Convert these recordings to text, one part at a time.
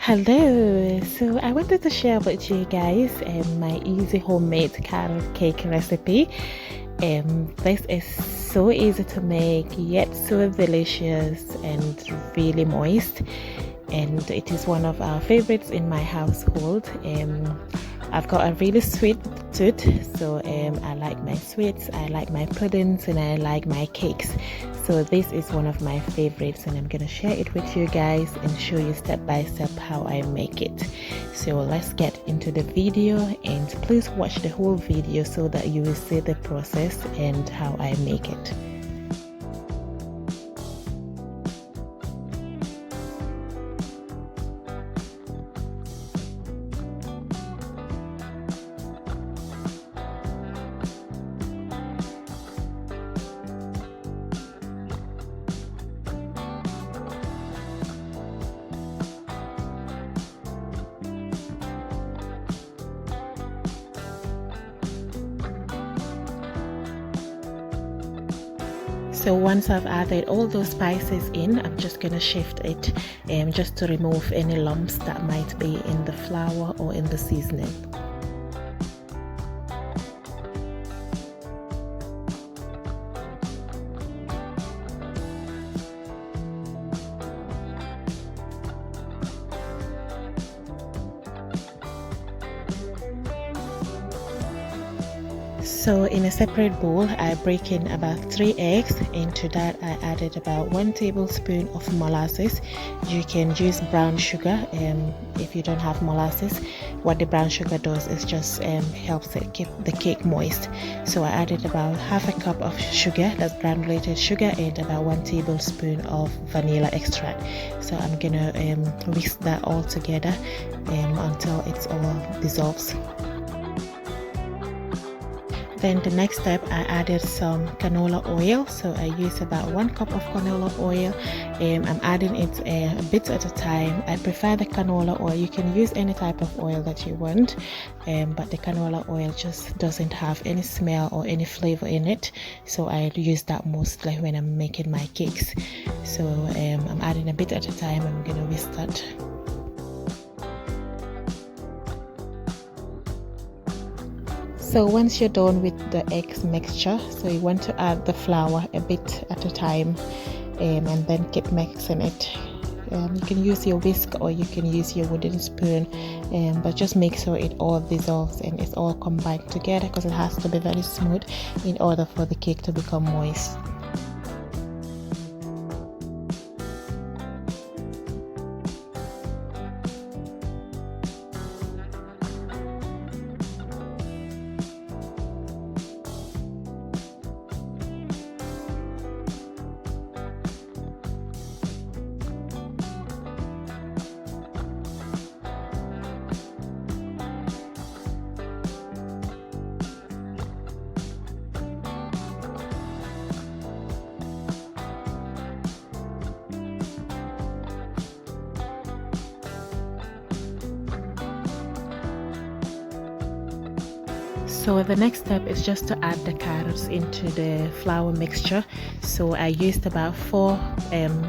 Hello, so I wanted to share with you guys my easy homemade carrot cake recipe. This is so easy to make yet so delicious and really moist, and it is one of our favorites in my household. I've got a really sweet tooth, so I like my sweets, I like my puddings, and I like my cakes. So this is one of my favorites, and I'm gonna share it with you guys and show you step by step how I make it. So let's get into the video, and please watch the whole video so that you will see the process and how I make it. So once I've added all those spices in, I'm just going to shift it just to remove any lumps that might be in the flour or in the seasoning. So in a separate bowl, I break in about 3 eggs. Into that, I added about 1 tablespoon of molasses. You can use brown sugar if you don't have molasses. What the brown sugar does is just helps it keep the cake moist. So I added about half a cup of sugar, that's granulated sugar, and about 1 tablespoon of vanilla extract. So I'm gonna whisk that all together until it's all dissolves. Then the next step, I added some canola oil. So I use about 1 cup of canola oil. I'm adding it a bit at a time. I prefer the canola oil. You can use any type of oil that you want, but the canola oil just doesn't have any smell or any flavor in it. So I use that mostly when I'm making my cakes. So I'm adding a bit at a time. I'm gonna whisk that. So once you're done with the eggs mixture, so you want to add the flour a bit at a time and then keep mixing it. You can use your whisk or you can use your wooden spoon, but just make sure it all dissolves and it's all combined together, because it has to be very smooth in order for the cake to become moist. So the next step is just to add the carrots into the flour mixture. So I used about 4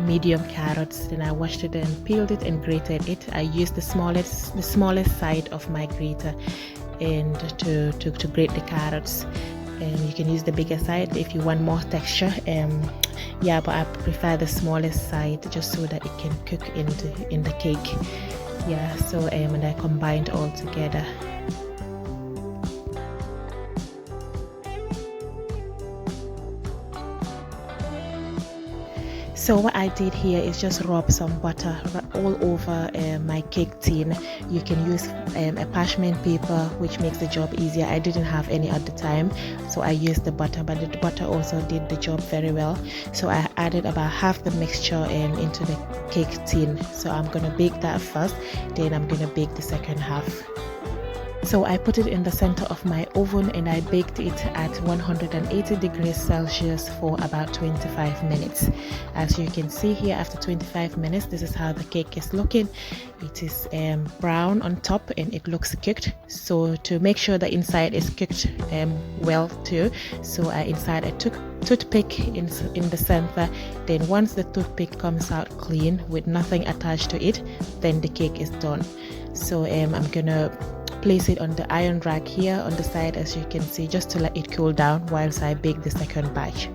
medium carrots, then I washed it and peeled it and grated it. I used the smallest side of my grater and to grate the carrots. And you can use the bigger side if you want more texture. Yeah, but I prefer the smallest side just so that it can cook in the cake. Yeah, so and I combined all together. So what I did here is just rub some butter all over my cake tin. You can use a parchment paper, which makes the job easier. I didn't have any at the time, so I used the butter, but the butter also did the job very well. So I added about half the mixture into the cake tin. So I'm gonna bake that first, then I'm gonna bake the second half. So I put it in the center of my oven and I baked it at 180 degrees Celsius for about 25 minutes. As you can see here, after 25 minutes, this is how the cake is looking. It is brown on top and it looks cooked. So to make sure the inside is cooked well too, so I inside I took toothpick in the center. Then once the toothpick comes out clean with nothing attached to it, then the cake is done. So I'm gonna place it on the iron rack here on the side, as you can see, just to let it cool down whilst I bake the second batch.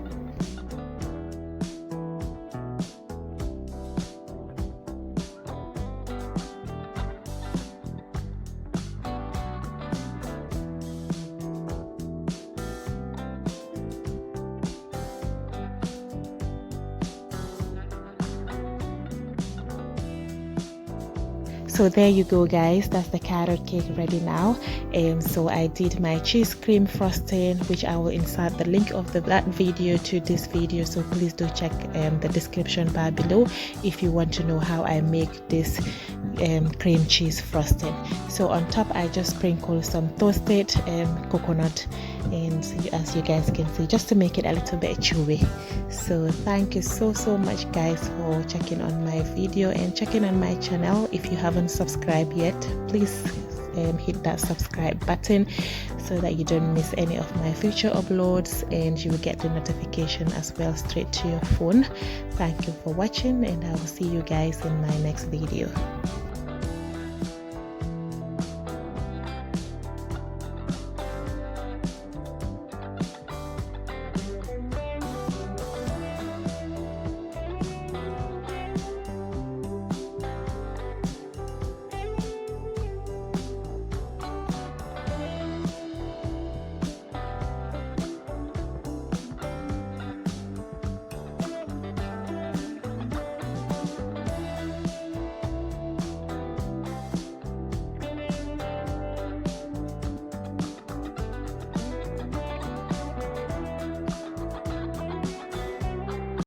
So there you go guys, that's the carrot cake ready now. So I did my cheese cream frosting, which I will insert the link of that video to this video, so please do check the description bar below if you want to know how I make this cream cheese frosting. So on top I just sprinkle some toasted coconut, and as you guys can see, just to make it a little bit chewy. So thank you so much guys for checking on my video and checking on my channel. If you haven't subscribed yet, please hit that subscribe button so that you don't miss any of my future uploads, and you will get the notification as well straight to your phone. Thank you for watching, and I will see you guys in my next video.